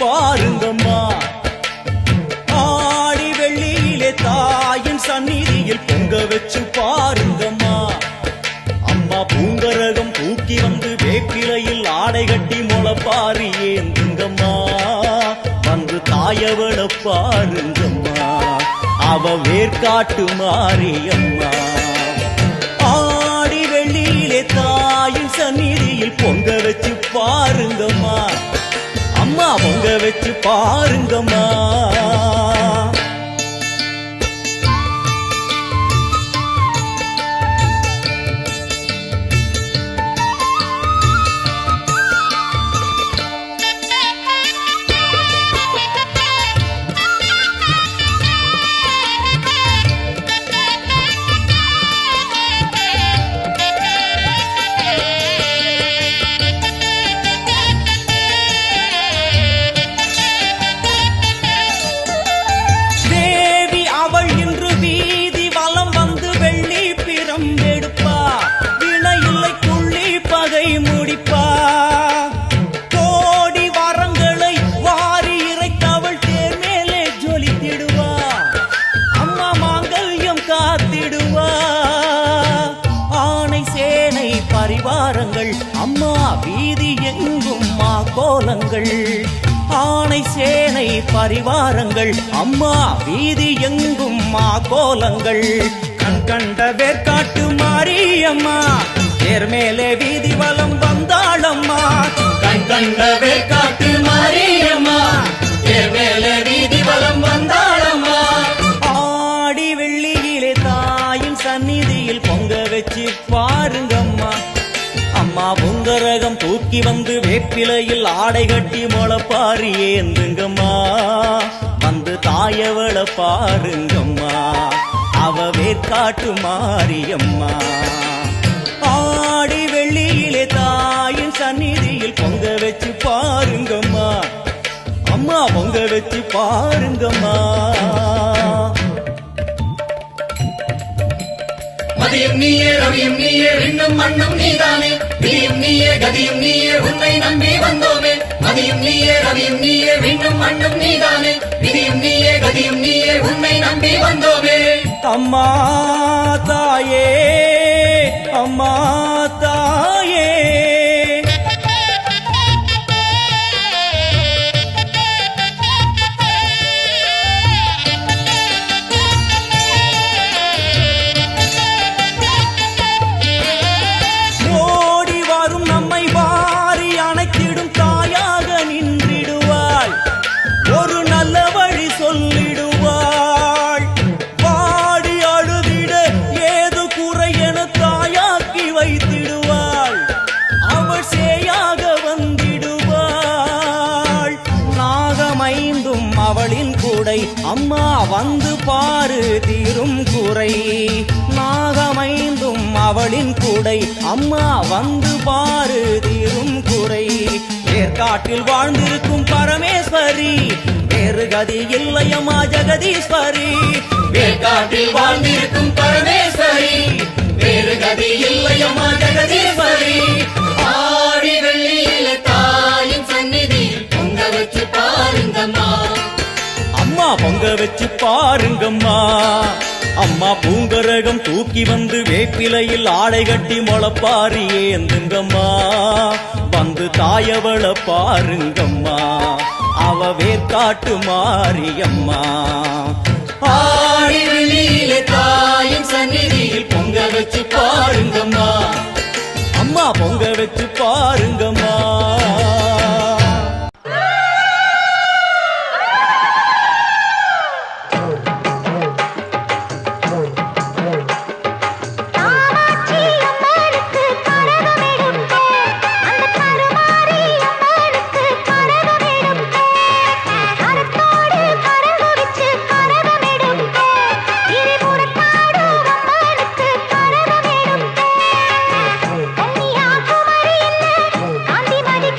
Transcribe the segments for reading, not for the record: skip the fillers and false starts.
பாருங்கம்மா. ஆடி வெள்ளியிலே தாயின் சந்நிதியில் பொங்க வச்சு பாருங்கம்மா. அம்மா பூங்கரகம் தூக்கி வந்து வேப்பிலையில் ஆடை கட்டி முளப்பாரி ஏந்துங்கம்மா. வந்து தாயவள பாருங்கம்மா, அவ வேர்காட்டு மாரியம்மா. ஆடி வெள்ளியிலே தாயின் சந்நிதியில் பொங்க வச்சு பாருங்கம்மா. அம்மா பொங்க வச்சு பாருங்கம்மா. அம்மா வீதி எங்கும் கோலங்கள், ஆணை சேனை பரிவாரங்கள். அம்மா வீதி எங்கும் கோலங்கள். கண் கண்ட வேர்காட்டு மாரியம்மா, தேர் மேலே வீதி வலம் வந்தாளம்மா. கண் கண்ட வேர்காட்டு மாரியம்மா, தேர் மேலே வீதி வலம் வந்தாளம்மா. ஆடி வெள்ளியிலே தாயின் சந்நிதியில் பொங்க வச்சு பாருங்கம்மா. அம்மா பொங்கரகம் தூக்கி வந்து வேப்பிலையில் ஆடை கட்டி முளப்பாரி ஏந்துங்கம்மா. வந்து தாயவள பாருங்கம்மா, அவ வேர்காட்டு மாரியம்மா. ஆடி வெள்ளியிலே தாயின் சந்நிதியில் பொங்க வச்சு பாருங்கம்மா. அம்மா பொங்க வச்சு பாருங்கம்மா. மதியும் நீயே ரவியும் நீயே விண்ணும் மண்ணும் நீதானே. விதியும் நீயே கதியும் நீயே உன்னை நம்பி வந்தோமே. மதியும் நீயே ரவியும் நீயே விண்ணும் மண்ணும் நீதானே. விதியும் நீயே கதியும் நீயே உன்னை நம்பி வந்தோமே. அம்மா தாயே, அம்மா தாயே, அம்மா வந்து பாரு தீரும் குறை. நாகமைந்தும் அவளின் கூடை, அம்மா வந்து பாரு தீரும் குறை. வேர்காட்டில் வாழ்ந்திருக்கும் பரமேஸ்வரி, வேறு கதி இல்லையம்மா ஜெகதீஸ்வரி. வேர்காட்டில் வாழ்ந்திருக்கும் பரமேஸ்வரி, வேறு கதி இல்லையம்மா ஜெகதீஸ்வரி. ஆடி வெள்ளியில தாயின் சந்நிதியில் பொங்க வச்சு பாருங்கம்மா. அம்மா பொங்க வச்சு பாருங்கம்மா. அம்மா பூங்கரகம் தூக்கி வந்து வேப்பிலையில் ஆடை கட்டி முளப்பாரி ஏந்துங்கம்மா. வந்து தாயவள பாருங்கம்மா, அவ வேர்காட்டு மாரியம்மா. ஆடி வெள்ளியிலே தாயின் சந்நிதியில் பொங்க வச்சு பாருங்கம்மா. அம்மா பொங்க வச்சு பாருங்கம்மா. கன்னியாகுமரி என்ன காந்தி மதி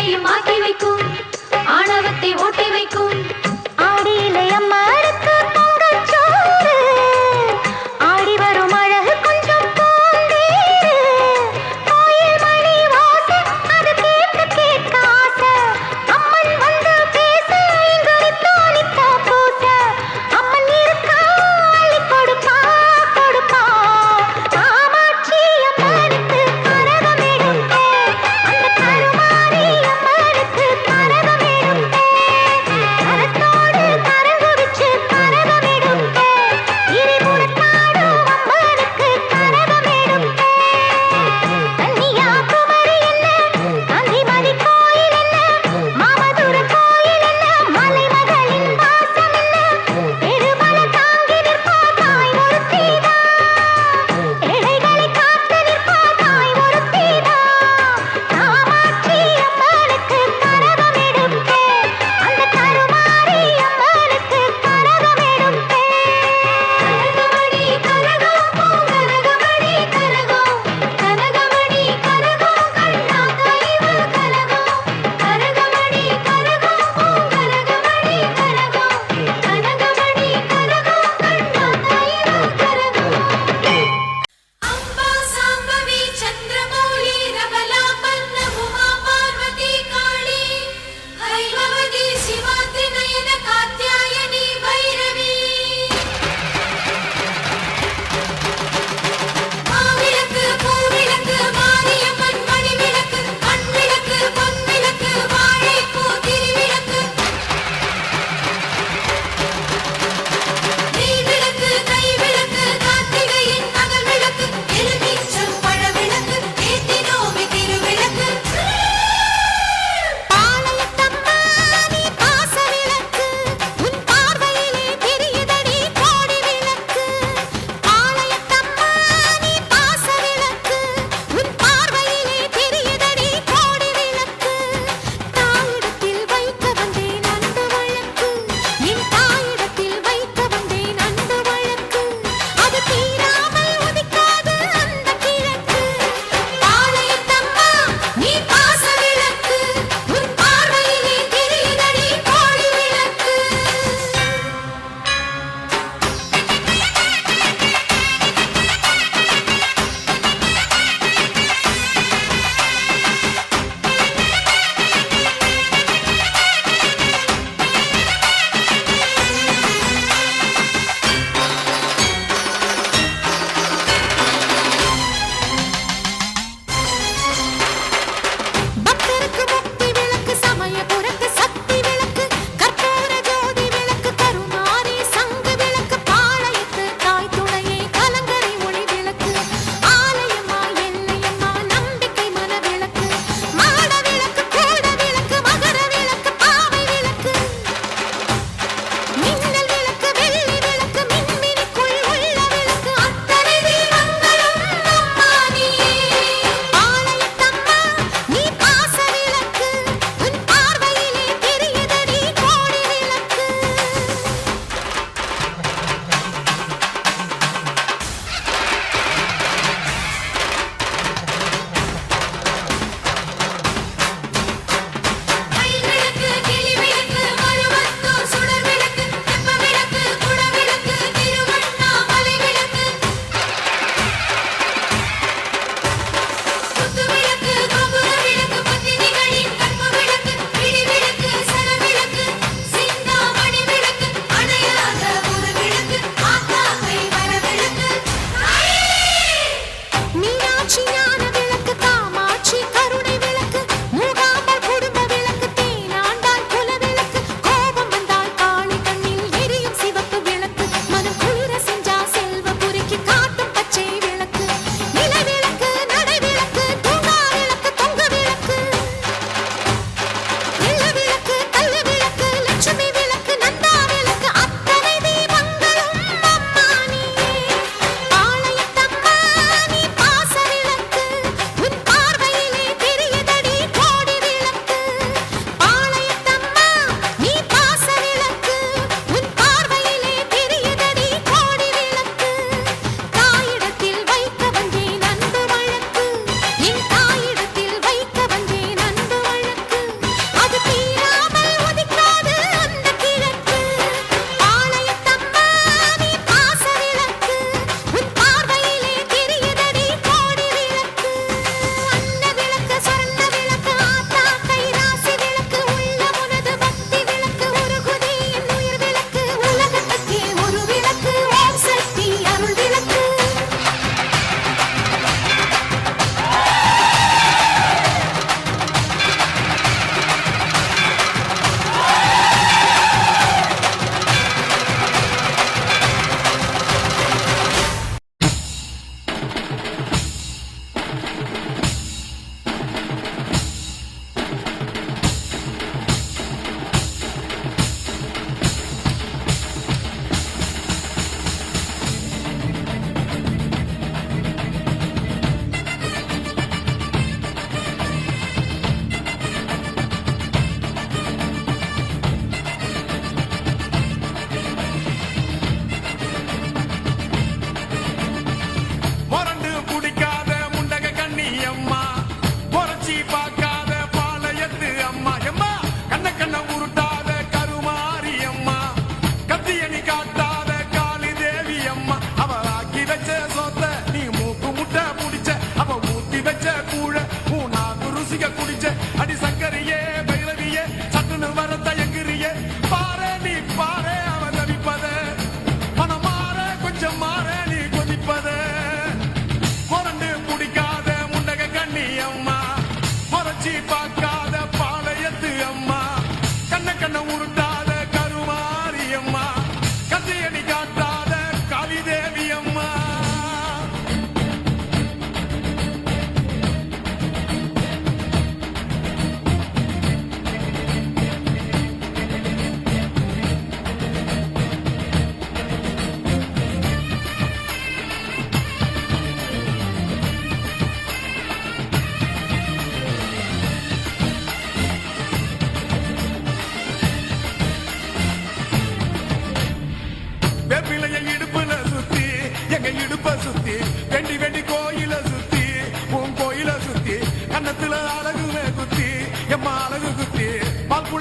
பெண்ணையும் மாற்றி வைக்கும் ஆணவத்தை ஓட்டி வைக்கும் ஆடியிலே அம்மாருக்கு பொங்கச்சோறு ஆடி வரும் அழகு கொஞ்சம் பூந்தேரு கோயில் மணி வாச அது கேட்க கேட்க ஆசை அம்மன் வந்து பேச இங்கு நித்தோ நித்தோ பூச அம்மன் இருக்கா அள்ளி கொடுப்பா கொடுப்பா காமாட்சி அம்மனுக்கு கரகம் எடுக்க அந்த கருமாரி அம்மனுக்கு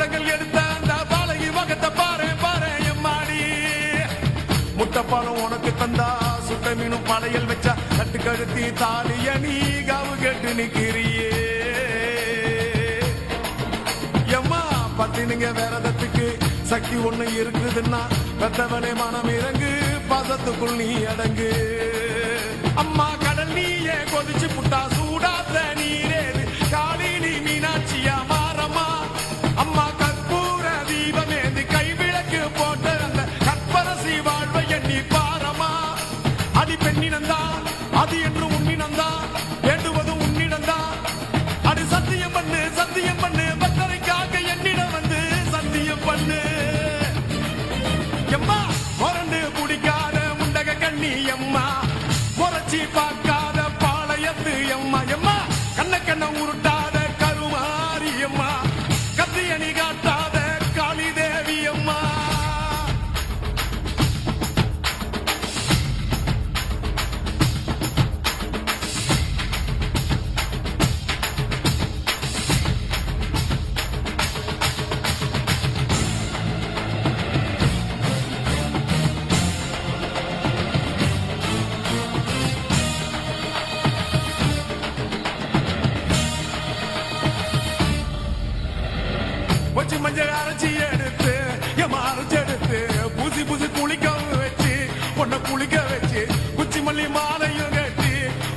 முத்தங்கள் எடுத்த அந்த பாலகி முகத்தை பாரு பாரு எம்மாடி. முட்டைப்பாலம் உனக்கு தந்தா சுட்ட மீனும் படையல் வச்சா கட்டு கழுத்தி தாலிய நீ காவு கேட்டு நிக்கிறியே. எம்மா பத்தினிங்க விரதத்துக்கு சக்தி ஒண்ணு இருக்குதுன்னா பெத்தவனே மனம் இறங்கு பாசத்துக்குள் நீ அடங்கு. அம்மா கடல் நீயே கொதிச்சு புட்டா சூடாத்த நீரேது காளி நீ மீனாட்சியா மாறம்மா. அம்மா கற்பூர தீபமேந்தி கைவிளக்கு போட்ட அந்த கற்பரசி வாழ்வை எண்ணி பாரம்மா. அடி பெண்ணினந்தா அது என்று உன்னினந்தா வேண்டுவதும் உன்னிடந்தா. அடி சத்தியம் பண்ணு பக்தரைக்காக என்னிடம் வந்து சத்தியம் பண்ணு. எம்மா முரண்டு குடிக்காத முண்டக கண்ணி எம்மா முறைச்சி பார்க்காத பாளையத்து எம்மா. எம்மா கண்ண கண்ண உருட்டாத கருமாரி எம்மா கத்தியணி காட்டாத காளி தேவி அம்மா. வச்சு மஞ்சள் அரைச்சி எடுத்து எம்மா அரைச்சி எடுத்து புசி புசி குளிக்க வச்சு பொண்ணை குளிக்க வச்சு குச்சி மல்லி மாலையும் கட்டி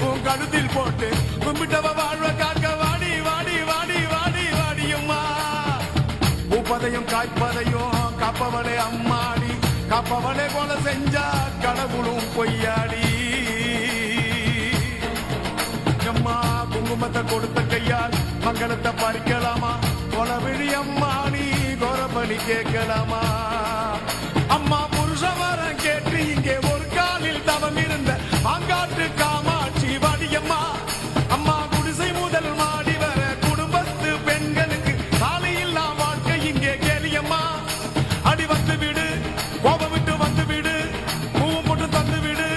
உன் கழுத்தில் போட்டு கும்பிட்டவ வாழ்வ காக்க வாடி வாடி வாடி வாடி வாடியம்மா. பூப்பதையும் காய்ப்பதையும் காப்பவளே அம்மாடி காப்பவளே போல செஞ்சா கடவுளும் பொய்யாடி. எம்மா குங்குமத்தை கொடுத்த கையால் மங்களத்தை பறிக்கலாமா கொலவிழி அம்மா நீ கோரபலி கேட்கலாமா. அம்மா புருஷ வரம் கேட்டு இங்கே ஒரு காலில் தவம் இருந்த மாங்காட்டு காமாட்சி வாடியம்மா. அம்மா குடிசை முதல் மாடி வர குடும்பத்து பெண்களுக்கு சாலையில்லா வாழ்க்கை இங்கே கேலியம்மா. அடி வந்து விடு கோபம் விட்டு வந்து விடு பூவும் போட்டு தந்து விடு.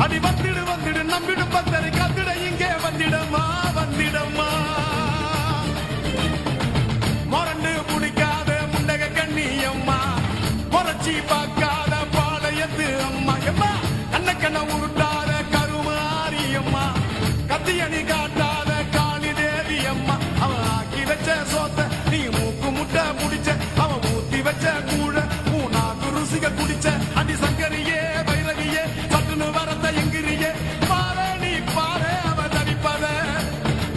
அடி வந்துடு நம்பிடும் பத்தரை கத்திட இங்கே வந்திடம்மா வந்திடம்மா. மொரண்டு புடிக்காத முண்டக கண்ணி அம்மா முறைச்சி பார்க்காத பாளையத்து அம்மா. எம்மா கண்ண கண்ண உருட்டாத கருமாரி அம்மா கத்தியணி காட்டாத காளி தேவி அம்மா. அவன் ஆக்கி வச்ச சோத்த நீ மூக்கு முட்டை புடிச்ச அவன் ஊத்தி வச்ச கூழ மூணாக்கு ருசிக குடிச்ச. அடி சங்கரியே வைரவியே சட்டுன்னு வரத்த எங்கிரியே பாரு நீ பாரு அவ தடிப்பத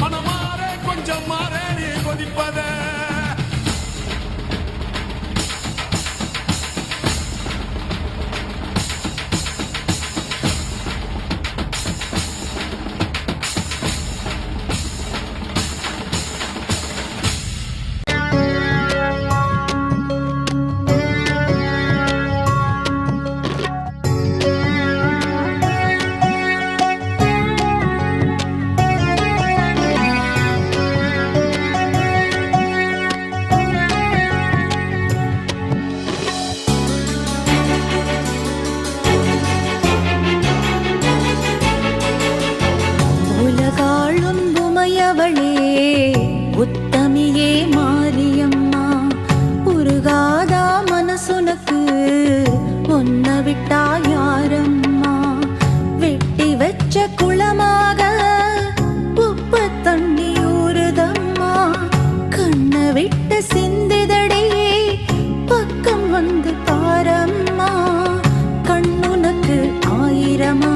மனமாற கொஞ்சம் மாற நீ கொதிப்பத. உத்தமியே மாரியம்மா உருகாதா மனசுனக்கு ஒன்ன விட்டா யாரம்மா. வெட்டி வச்ச குளமாக உப்பு தண்ணி ஊறுதம்மா. கண்ண விட்டு சிந்திதடி பக்கம் வந்து பாரம்மா. கண்ணுனக்கு ஆயிரமா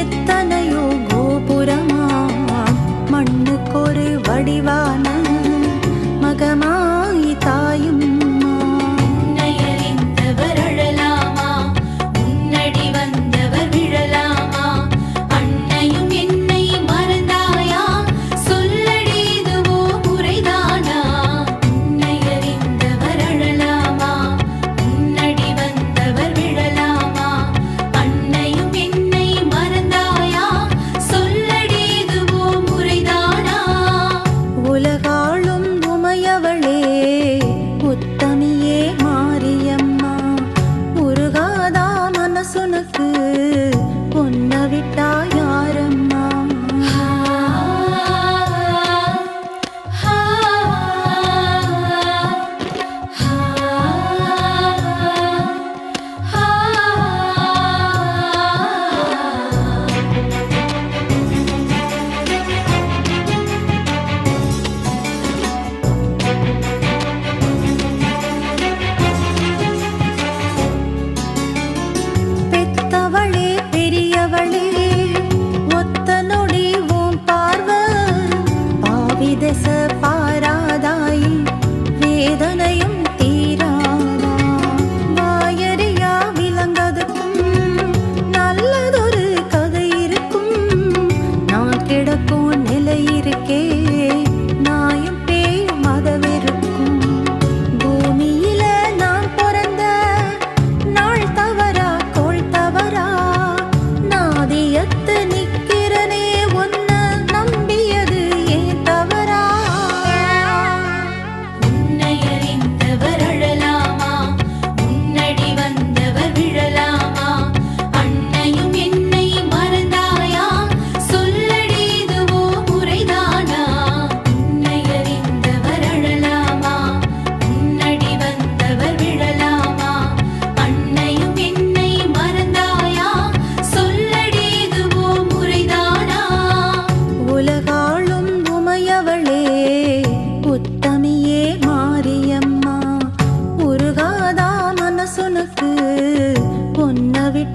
எத்தனையோ கோபுரமா மண்ணுக்கொரு வடிவான மகமாயி தாயும். உன்னையறிந்தவர் அழலாமா உன்னடி வந்தவர் விழலாமா. அன்னையும் என்னை மறந்தாயா சொல்லடி இதுவோ முறைதானா.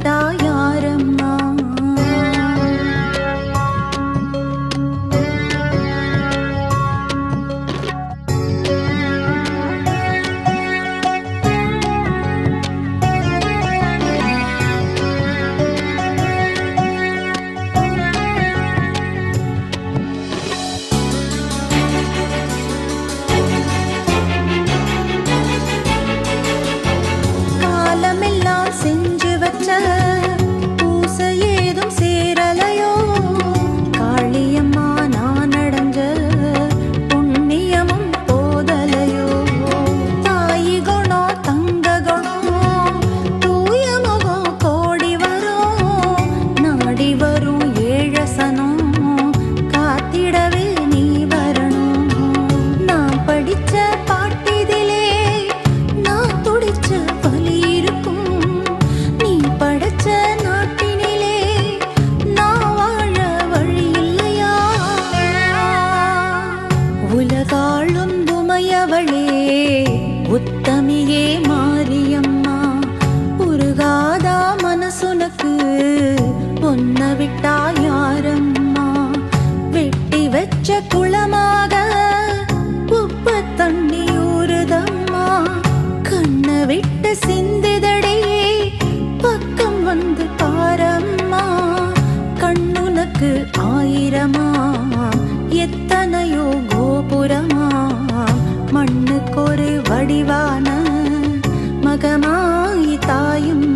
விட்டா யாரம்மா? காலமெல்லாம் செஞ்சு வச்ச பூசை ஏதும் சேரலையோ? காளியம்மா நான் அடைஞ்ச புண்ணியமும் போதலையோ? தாயி குணம் தங்க குணம் தூய முகம் கோடி வரும், நாடி வரும் ஏழசனம் காத்திடவே நீ வரணும். நான் படிச்ச பாட்டிதிலே நான் துடிச்ச வலி இருக்கும், நீ படைச்ச நாட்டினிலே நான் வாழ வழி இல்லையா? உலகாளும் துமையவளே உத்தமியே மாரியம்மா, உருகாதா மனசுனக்கு பொன்ன விட்டா யாரம்மா? வெட்டி வச்ச குளமாக உப்பு தண்ணி ஊறுதம்மா, கண்ண விட்டு சிந்திதடே பக்கம் வந்து பாரம்மா. கண்ணுனக்கு ஆயிரமா எத்தனையோ கோபுரமா, மண்ணுக்கொரு வடிவான மகமாய் தாயும்